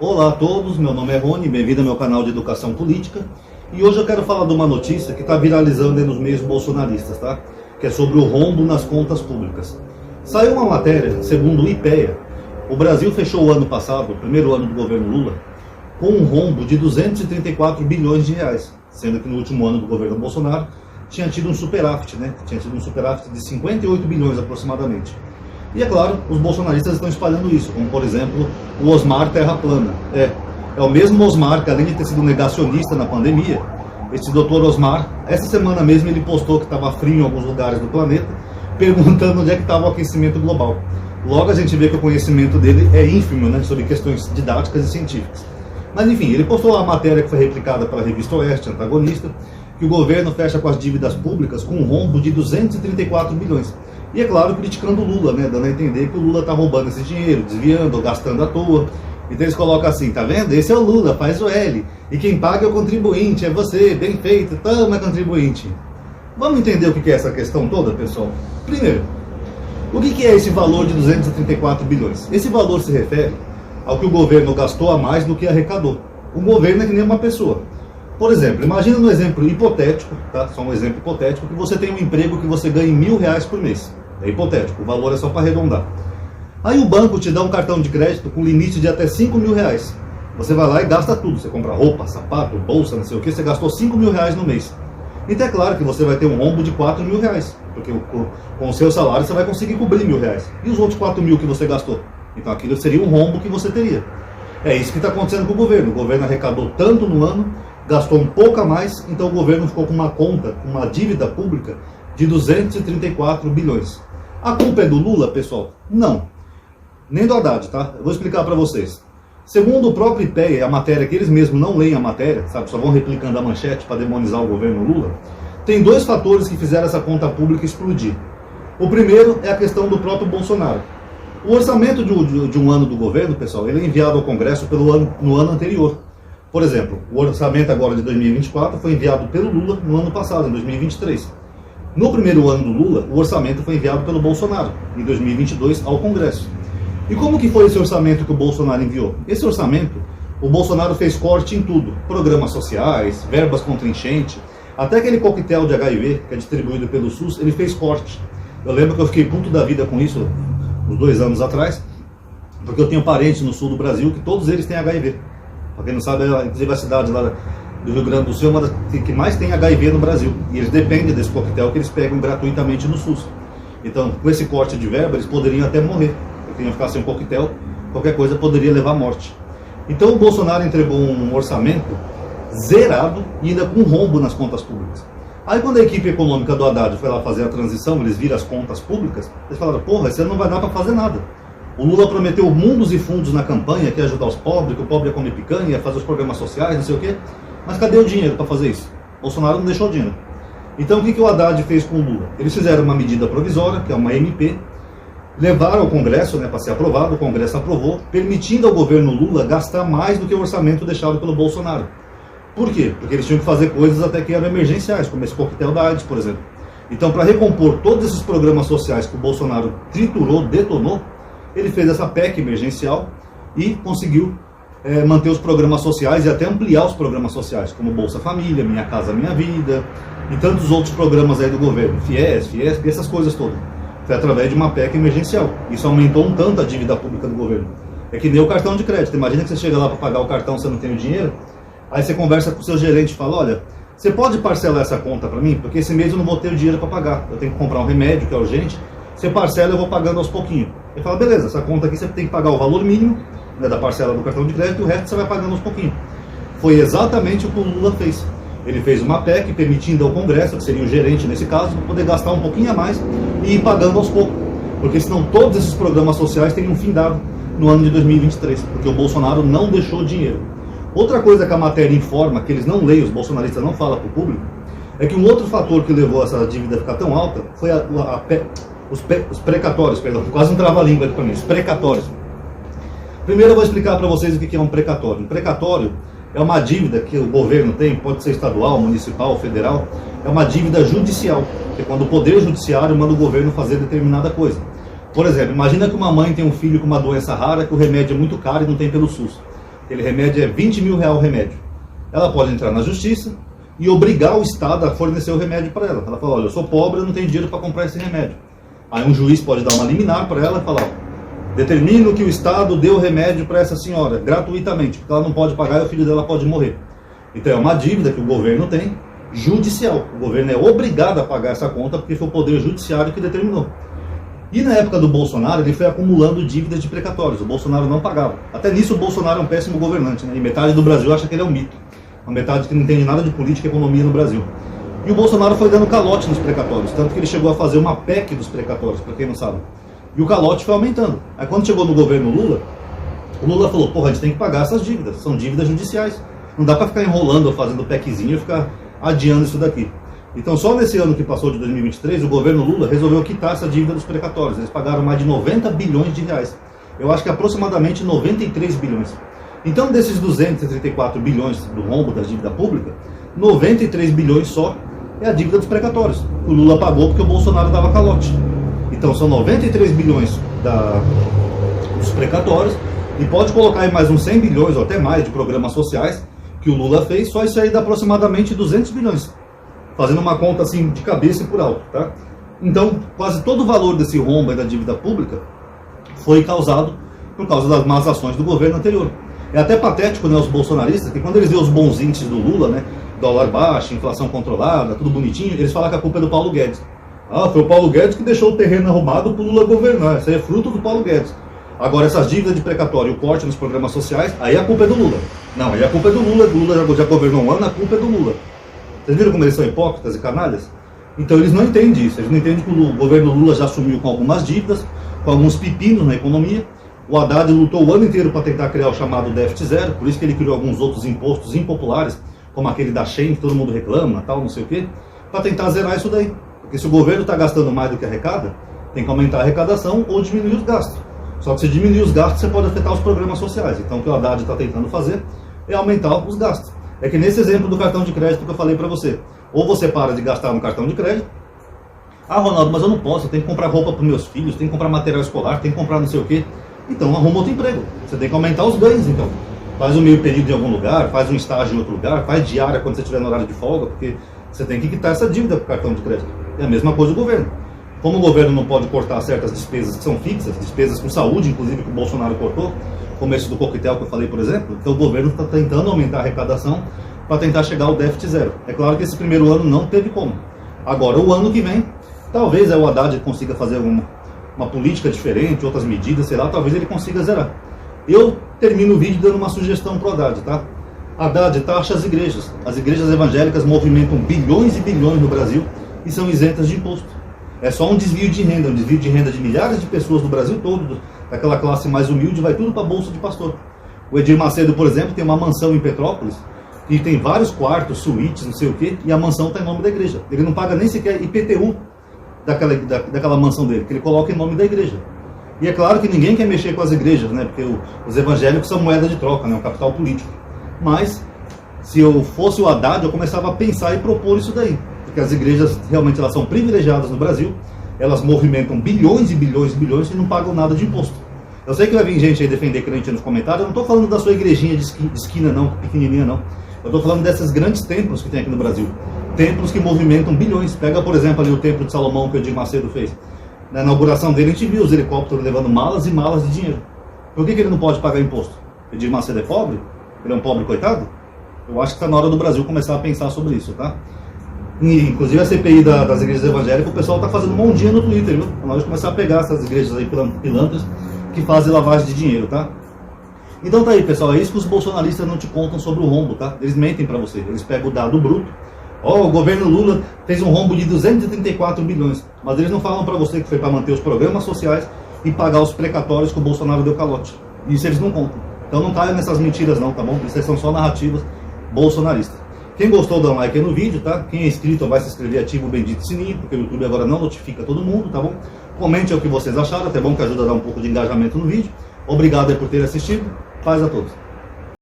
Olá a todos, meu nome é Rony, bem-vindo ao meu canal de Educação Política. E hoje eu quero falar de uma notícia que está viralizando aí nos meios bolsonaristas, tá? Que é sobre o rombo nas contas públicas. Saiu uma matéria, segundo o IPEA, o Brasil fechou o ano passado, o primeiro ano do governo Lula, com um rombo de 234 bilhões de reais, sendo que no último ano do governo Bolsonaro tinha tido um superávit, né? Tinha tido um superávit de 58 bilhões aproximadamente. E é claro, os bolsonaristas estão espalhando isso, como por exemplo o Osmar Terra Plana. É o mesmo Osmar que, além de ter sido negacionista na pandemia, esse doutor Osmar, essa semana mesmo ele postou que estava frio em alguns lugares do planeta, perguntando onde é que estava o aquecimento global. Logo a gente vê que o conhecimento dele é ínfimo, né, sobre questões didáticas e científicas. Mas enfim, ele postou lá a matéria que foi replicada pela revista Oeste, Antagonista, que o governo fecha com as dívidas públicas com um rombo de 234 bilhões. E é claro, criticando o Lula, né, dando a entender que o Lula está roubando esse dinheiro, desviando ou gastando à toa. Então eles colocam assim, tá vendo? Esse é o Lula, faz o L. E quem paga é o contribuinte, é você, bem feito, toma contribuinte. Vamos entender o que é essa questão toda, pessoal? Primeiro, o que é esse valor de 234 bilhões? Esse valor se refere ao que o governo gastou a mais do que arrecadou. O governo é que nem uma pessoa. Por exemplo, imagina um exemplo hipotético, tá? Só um exemplo hipotético, que você tem um emprego que você ganha R$1.000 por mês. É hipotético, o valor é só para arredondar. Aí o banco te dá um cartão de crédito com limite de até R$5.000. Você vai lá e gasta tudo. Você compra roupa, sapato, bolsa, não sei o que, você gastou R$5.000 no mês. Então é claro que você vai ter um rombo de R$4.000, porque com o seu salário você vai conseguir cobrir R$1.000. E os outros R$4.000 que você gastou? Então aquilo seria um rombo que você teria. É isso que está acontecendo com o governo. O governo arrecadou tanto no ano, gastou um pouco a mais, então o governo ficou com uma conta, com uma dívida pública de 234 bilhões. A culpa é do Lula, pessoal? Não. Nem do Haddad, tá? Eu vou explicar para vocês. Segundo o próprio IPEA, a matéria que eles mesmos não leem a matéria, sabe, só vão replicando a manchete para demonizar o governo Lula, tem dois fatores que fizeram essa conta pública explodir. O primeiro é a questão do próprio Bolsonaro. O orçamento de um ano do governo, pessoal, ele é enviado ao Congresso no ano anterior. Por exemplo, o orçamento agora de 2024 foi enviado pelo Lula no ano passado, em 2023. No primeiro ano do Lula, o orçamento foi enviado pelo Bolsonaro, em 2022, ao Congresso. E como que foi esse orçamento que o Bolsonaro enviou? Esse orçamento, o Bolsonaro fez corte em tudo. Programas sociais, verbas contra enchente, até aquele coquetel de HIV, que é distribuído pelo SUS, ele fez corte. Eu lembro que eu fiquei puto da vida com isso, uns 2 anos atrás, porque eu tenho parentes no sul do Brasil que todos eles têm HIV. Para quem não sabe, inclusive a cidade lá do Rio Grande do Sul é uma das que mais tem HIV no Brasil. E eles dependem desse coquetel que eles pegam gratuitamente no SUS. Então, com esse corte de verba, eles poderiam até morrer. Porque iam ficar sem um coquetel, qualquer coisa poderia levar à morte. Então o Bolsonaro entregou um orçamento zerado e ainda com rombo nas contas públicas. Aí quando a equipe econômica do Haddad foi lá fazer a transição, eles viram as contas públicas, eles falaram, porra, esse ano não vai dar para fazer nada. O Lula prometeu mundos e fundos na campanha, que ia ajudar os pobres, que o pobre ia comer picanha, ia fazer os programas sociais, não sei o quê. Mas cadê o dinheiro para fazer isso? Bolsonaro não deixou o dinheiro. Então o que o Haddad fez com o Lula? Eles fizeram uma medida provisória, que é uma MP, levaram ao Congresso, né, para ser aprovado, o Congresso aprovou, permitindo ao governo Lula gastar mais do que o orçamento deixado pelo Bolsonaro. Por quê? Porque eles tinham que fazer coisas até que eram emergenciais, como esse coquetel da AIDS, por exemplo. Então, para recompor todos esses programas sociais que o Bolsonaro triturou, detonou, ele fez essa PEC emergencial e conseguiu manter os programas sociais e até ampliar os programas sociais, como Bolsa Família, Minha Casa Minha Vida, e tantos outros programas aí do governo, FIES, Fiesp, essas coisas todas. Foi através de uma PEC emergencial. Isso aumentou um tanto a dívida pública do governo. É que nem o cartão de crédito. Imagina que você chega lá para pagar o cartão, você não tem o dinheiro, aí você conversa com o seu gerente e fala, olha, você pode parcelar essa conta para mim? Porque esse mês eu não vou ter o dinheiro para pagar. Eu tenho que comprar um remédio que é urgente. Você parcela, eu vou pagando aos pouquinhos. Ele fala, beleza, essa conta aqui você tem que pagar o valor mínimo, né, da parcela do cartão de crédito, e o resto você vai pagando aos pouquinhos. Foi exatamente o que o Lula fez. Ele fez uma PEC permitindo ao Congresso, que seria o gerente nesse caso, poder gastar um pouquinho a mais e ir pagando aos poucos. Porque senão todos esses programas sociais teriam findado no ano de 2023, porque o Bolsonaro não deixou dinheiro. Outra coisa que a matéria informa, que eles não leem, os bolsonaristas não falam para o público, é que um outro fator que levou essa dívida a ficar tão alta foi os precatórios, perdão, quase um trava-língua aqui para mim, os precatórios. Primeiro eu vou explicar para vocês o que é um precatório. Um precatório é uma dívida que o governo tem, pode ser estadual, municipal, federal, é uma dívida judicial, que é quando o poder judiciário manda o governo fazer determinada coisa. Por exemplo, imagina que uma mãe tem um filho com uma doença rara, que o remédio é muito caro e não tem pelo SUS. aquele remédio é R$20.000 o remédio. Ela pode entrar na justiça e obrigar o Estado a fornecer o remédio para ela. Ela fala, olha, eu sou pobre, eu não tenho dinheiro para comprar esse remédio. Aí um juiz pode dar uma liminar para ela e falar, ó, determino que o Estado dê o remédio para essa senhora, gratuitamente, porque ela não pode pagar e o filho dela pode morrer. Então é uma dívida que o governo tem, judicial. O governo é obrigado a pagar essa conta porque foi o poder judiciário que determinou. E na época do Bolsonaro, ele foi acumulando dívidas de precatórios. O Bolsonaro não pagava. Até nisso o Bolsonaro é um péssimo governante, né? E metade do Brasil acha que ele é um mito. A metade que não entende nada de política e economia no Brasil. E o Bolsonaro foi dando calote nos precatórios, tanto que ele chegou a fazer uma PEC dos precatórios, para quem não sabe. E o calote foi aumentando. Aí quando chegou no governo Lula, o Lula falou, porra, a gente tem que pagar essas dívidas, são dívidas judiciais. Não dá para ficar enrolando ou fazendo PECzinho e ficar adiando isso daqui. Então só nesse ano que passou de 2023, o governo Lula resolveu quitar essa dívida dos precatórios. Eles pagaram mais de 90 bilhões de reais. Eu acho que aproximadamente 93 bilhões. Então desses 234 bilhões do rombo da dívida pública, 93 bilhões só é a dívida dos precatórios. O Lula pagou porque o Bolsonaro dava calote. Então são 93 bilhões dos precatórios e pode colocar aí mais uns 100 bilhões ou até mais de programas sociais que o Lula fez, só isso aí dá aproximadamente 200 bilhões. Fazendo uma conta assim de cabeça e por alto, tá? Então quase todo o valor desse rombo da dívida pública foi causado por causa das más ações do governo anterior. É até patético, né, os bolsonaristas, que quando eles veem os bons índices do Lula, né, dólar baixo, inflação controlada, tudo bonitinho, eles falam que a culpa é do Paulo Guedes. Ah, foi o Paulo Guedes que deixou o terreno arrumado para o Lula governar, isso aí é fruto do Paulo Guedes. Agora, essas dívidas de precatório e o corte nos programas sociais, aí a culpa é do Lula. Não, aí a culpa é do Lula, já governou um ano, a culpa é do Lula. Vocês viram como eles são hipócritas e canalhas? Então eles não entendem isso, eles não entendem que o governo Lula já assumiu com algumas dívidas, com alguns pepinos na economia. O Haddad lutou o ano inteiro para tentar criar o chamado déficit zero, por isso que ele criou alguns outros impostos impopulares, como aquele da Shein, que todo mundo reclama, tal, não sei o quê, para tentar zerar isso daí. Porque se o governo está gastando mais do que arrecada, tem que aumentar a arrecadação ou diminuir os gastos. Só que se diminuir os gastos, você pode afetar os programas sociais. Então o que o Haddad está tentando fazer é aumentar os gastos. É que nesse exemplo do cartão de crédito que eu falei para você, ou você para de gastar no cartão de crédito, ah, Ronaldo, mas eu não posso, eu tenho que comprar roupa para meus filhos, tenho que comprar material escolar, tenho que comprar não sei o quê. Então arruma outro emprego, você tem que aumentar os ganhos então. Faz um meio período em algum lugar, faz um estágio em outro lugar, faz diária quando você estiver no horário de folga, porque você tem que quitar essa dívida para o cartão de crédito. É a mesma coisa o governo. Como o governo não pode cortar certas despesas que são fixas, despesas com saúde, inclusive, que o Bolsonaro cortou, começo do coquetel que eu falei, por exemplo, então o governo está tentando aumentar a arrecadação para tentar chegar ao déficit zero. É claro que esse primeiro ano não teve como. Agora, o ano que vem, talvez o Haddad consiga fazer uma política diferente, outras medidas, sei lá, talvez ele consiga zerar. Eu termino o vídeo dando uma sugestão para o Haddad, tá? Haddad, taxa as igrejas. As igrejas evangélicas movimentam bilhões e bilhões no Brasil e são isentas de imposto. É só um desvio de renda de milhares de pessoas do Brasil todo, daquela classe mais humilde, vai tudo para a bolsa de pastor. O Edir Macedo, por exemplo, tem uma mansão em Petrópolis, e tem vários quartos, suítes, não sei o quê, e a mansão está em nome da igreja. Ele não paga nem sequer IPTU daquela mansão dele, que ele coloca em nome da igreja. E é claro que ninguém quer mexer com as igrejas, né? Porque os evangélicos são moeda de troca, né? Um capital político. Mas, se eu fosse o Haddad, eu começava a pensar e propor isso daí. Porque as igrejas, realmente, elas são privilegiadas no Brasil, elas movimentam bilhões e bilhões e bilhões e não pagam nada de imposto. Eu sei que vai vir gente aí defender crente nos comentários, eu não estou falando da sua igrejinha de esquina não, pequenininha não. Eu estou falando desses grandes templos que tem aqui no Brasil. Templos que movimentam bilhões. Pega, por exemplo, ali o Templo de Salomão que o Edir Macedo fez. Na inauguração dele, a gente viu os helicópteros levando malas e malas de dinheiro. Por que ele não pode pagar imposto? Edir Macedo é pobre? Ele é um pobre coitado? Eu acho que está na hora do Brasil começar a pensar sobre isso, tá? E, inclusive a CPI das igrejas evangélicas, o pessoal está fazendo uma ondinha no Twitter, viu? Para nós começar a pegar essas igrejas aí pilantras que fazem lavagem de dinheiro, tá? Então tá aí, pessoal, é isso que os bolsonaristas não te contam sobre o rombo, tá? Eles mentem para você, eles pegam o dado bruto. Ó, o governo Lula fez um rombo de 234 bilhões, mas eles não falam para você que foi para manter os programas sociais e pagar os precatórios que o Bolsonaro deu calote. Isso eles não contam. Então não caia nessas mentiras não, tá bom? Isso são só narrativas bolsonaristas. Quem gostou, dá um like aí no vídeo, tá? Quem é inscrito vai se inscrever, ativa o bendito sininho, porque o YouTube agora não notifica todo mundo, tá bom? Comente o que vocês acharam, até bom que ajuda a dar um pouco de engajamento no vídeo. Obrigado aí por ter assistido. Paz a todos.